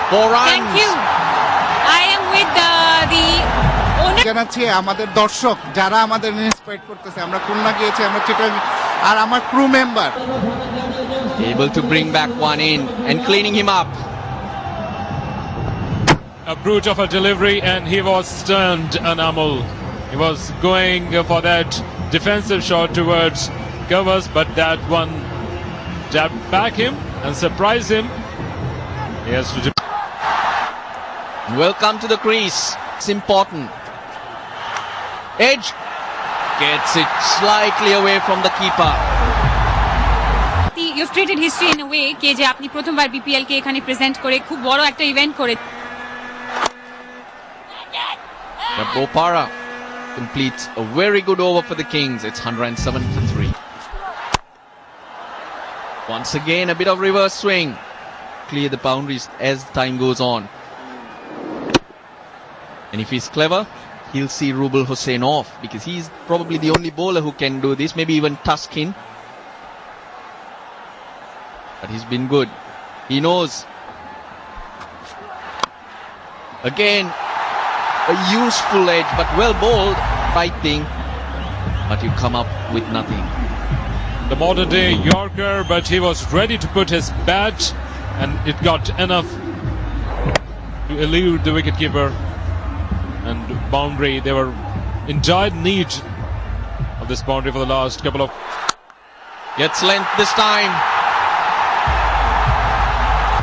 4 runs. Thank you. I am with the owner. জানাচ্ছি আমাদের দর্শক যারা আমাদের ইন্সপায়ার করতেছে, আমরা খুলনা গিয়েছি, আমরা চিটাগং, আর আমার crew member Able to bring back one in and cleaning him up. A brute of a delivery, and he was stunned, Anamul. He was going for that defensive shot towards covers, but that one jabbed back him and surprised him. He has to. Welcome to the crease. It's important. Edge gets it slightly away from the keeper. You've created history in a way কে যে আপনি প্রথমবার BPL কে এখানে present করে খুব বড় একটা event করে। Bopara completes a very good over for the Kings. It's 173. Once again, a bit of reverse swing. Clear the boundaries as time goes on. And if he's clever, he'll see Rubel Hussain off, because he's probably the only bowler who can do this. Maybe even Tuskin. But he's been good. He knows. Again, a useful edge, but well bowled. Right thing. But you come up with nothing. The modern day Yorker, but he was ready to put his bat, and it got enough to elude the wicketkeeper and boundary. They were in dire need of this boundary for the last couple of. Gets length this time.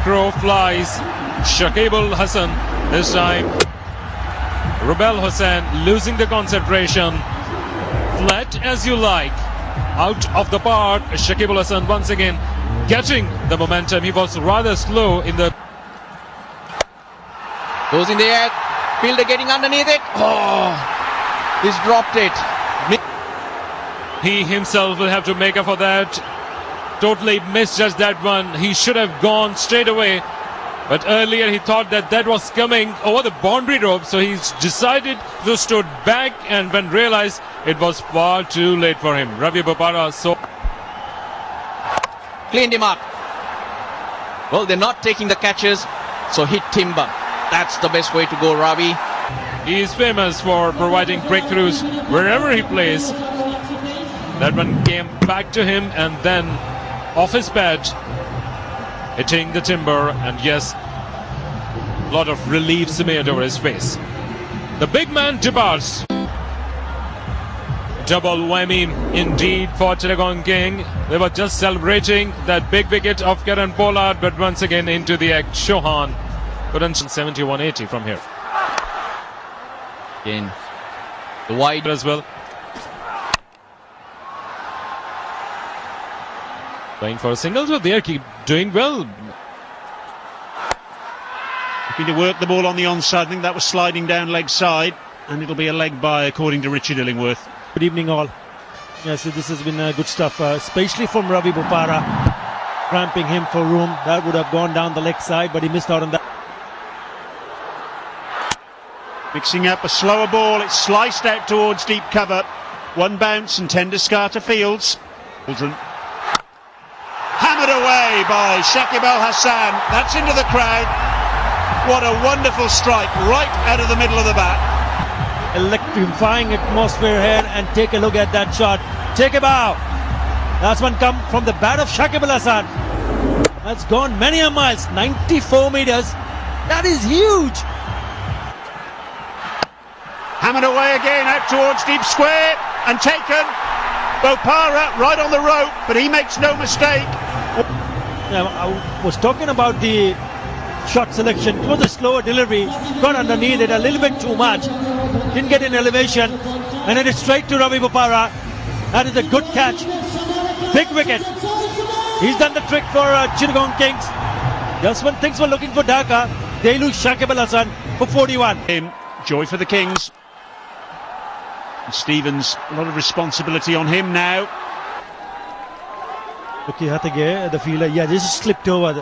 Crow flies. Shakib-ul Hasan this time. Rubel Hussain losing the concentration. Flat as you like. Out of the park. Shakib-ul Hasan once again catching the momentum. He was rather slow in the. Goes in the air. Fielder getting underneath it. Oh, he's dropped it. He himself will have to make up for that. Totally misjudged that one. He should have gone straight away. But earlier he thought that that was coming over the boundary rope. So he's decided to stood back, and when realized it was far too late for him. Ravi Bopara Cleaned him up. Well, they're not taking the catches, so hit timber. That's the best way to go, Ravi. He is famous for providing breakthroughs wherever he plays. That one came back to him, and then off his bat, hitting the timber, and yes, a lot of relief smeared over his face. The big man departs. Double whammy indeed for Chittagong King. They were just celebrating that big wicket of Karan Pollard, but once again into the act, Chauhan couldn't 70-180 from here. Again, the wide as well. Playing for a single, so they keep doing well. Looking to work the ball on the onside. I think that was sliding down leg side, and it'll be a leg by according to Richard Illingworth. Good evening all. Yes, this has been good stuff, especially from Ravi Bopara, cramping him for room. That would have gone down the leg side, but he missed out on that. Mixing up a slower ball, it's sliced out towards deep cover. One bounce and 10 to Scarter Fields. Hammered away by Shakib-ul Hasan. That's into the crowd. What a wonderful strike right out of the middle of the bat. Electrifying atmosphere here, and take a look at that shot. Take a bow. That's one come from the bat of Shakib-ul Hasan. That's gone many a miles, 94 meters. That is huge. Hammered away again out towards deep square and taken. Bopara right on the rope, but he makes no mistake. Now, I was talking about the shot selection. It was a slower delivery, got underneath it a little bit too much, didn't get in elevation, and it is straight to Ravi Bopara. That is a good catch, big wicket. He's done the trick for Chittagong Kings. Just when things were looking for Dhaka, they lose Shakib-ul Hasan for 41. Joy for the Kings. Stevens, a lot of responsibility on him now. Okay, the fielder, yeah, this is slipped over.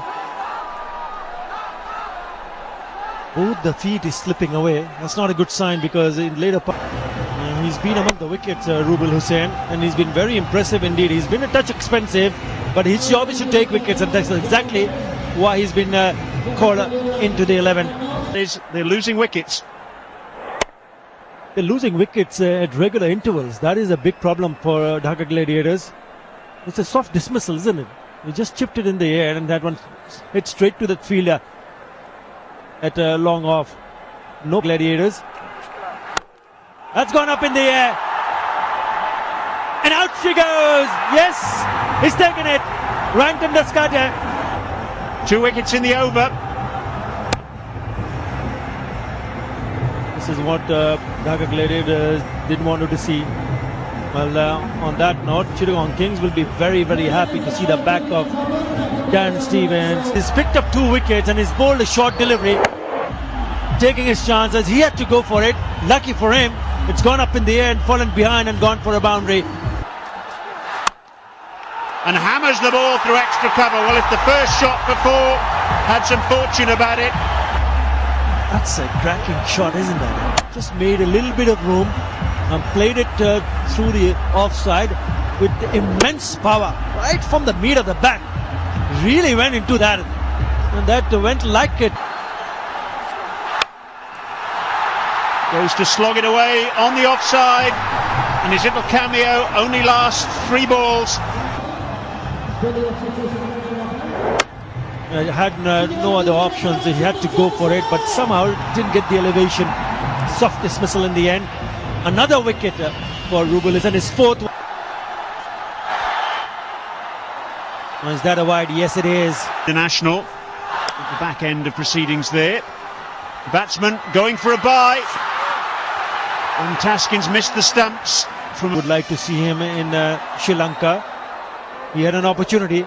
Both the feet is slipping away. That's not a good sign, because in later part, he's been among the wickets, Rubel Hussain, and he's been very impressive indeed. He's been a touch expensive, But his job is to take wickets, and that's exactly why he's been called into the 11. They're losing wickets. They're losing wickets at regular intervals. That is a big problem for Dhaka Gladiators. It's a soft dismissal, isn't it? He just chipped it in the air, and that one hit straight to the fielder at long off. No Gladiators. That's gone up in the air. And out she goes. Yes, he's taken it. Ranked and Daskata. 2 wickets in the over. This is what Dhaka Gladiators didn't want to see. Well, on that note, Chittagong Kings will be very, very happy to see the back of Dan Stevens. He's picked up 2 wickets and he's bowled a short delivery, taking his chances. He had to go for it. Lucky for him, it's gone up in the air and fallen behind and gone for a boundary. And hammers the ball through extra cover. Well, if the first shot for 4 had some fortune about it. That's a cracking shot, isn't it? Just made a little bit of room and played it through the offside with immense power right from the meat of the bat. Really went into that, and that went like it. Goes to slog it away on the offside, and his little cameo only lasts 3 balls. Had no other options. He had to go for it, but somehow didn't get the elevation. Soft dismissal in the end. Another wicket for Rubelis, and his 4th. Is that a wide? Yes, it is. The national at the back end of proceedings there. The batsman going for a bye, and Taskin's missed the stumps. Would like to see him in Sri Lanka. He had an opportunity.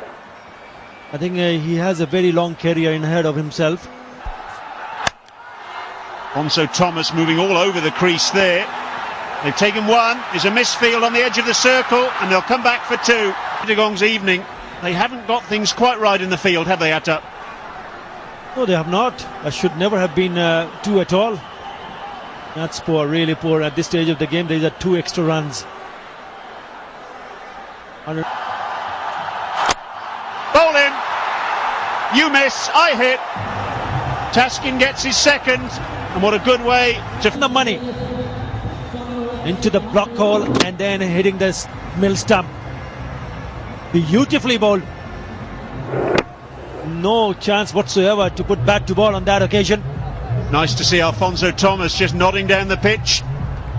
I think he has a very long career ahead of himself. Alfonso Thomas moving all over the crease there. They've taken 1. There's a misfield on the edge of the circle, and they'll come back for 2. Chittagong's evening. They haven't got things quite right in the field, have they, Atta? No, they have not. That should never have been 2 at all. That's poor, really poor. At this stage of the game, there are 2 extra runs. Bowl in. You miss, I hit. Taskin gets his 2nd, and what a good way to... The money into the block hole and then hitting this mill stump. Beautifully bowled. No chance whatsoever to put bat to ball on that occasion. Nice to see Alfonso Thomas just nodding down the pitch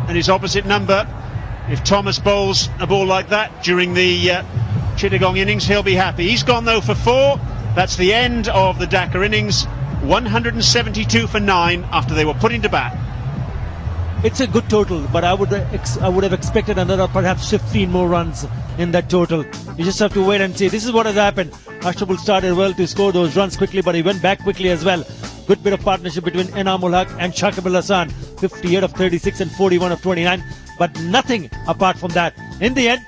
and his opposite number. If Thomas bowls a ball like that during the Chittagong innings, he'll be happy. He's gone though for 4. That's the end of the Dhaka innings. 172 for 9 after they were put into bat. It's a good total, but I would have expected another perhaps 15 more runs in that total. You just have to wait and see. This is what has happened. Ashraful started well to score those runs quickly, but he went back quickly as well. Good bit of partnership between Enamul Haq and Shakib Al Hasan. 58 of 36 and 41 of 29, but nothing apart from that. In the end,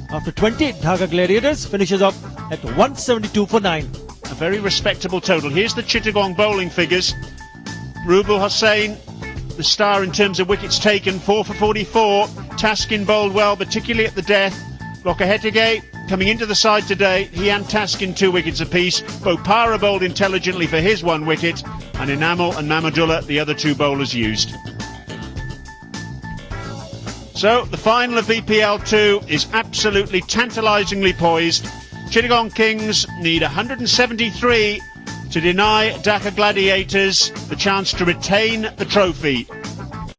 after 20, Dhaka Gladiators finishes off at 172 for 9. A very respectable total. Here's the Chittagong bowling figures. Rubel Hossain, the star in terms of wickets taken, 4 for 44. Taskin bowled well, particularly at the death. Lokahetige coming into the side today. He and Taskin 2 wickets apiece. Bopara bowled intelligently for his 1 wicket, and Enamul and Mamadullah, the other 2 bowlers used. So the final of BPL 2 is absolutely tantalisingly poised. Chittagong Kings need 173 to deny Dhaka Gladiators the chance to retain the trophy.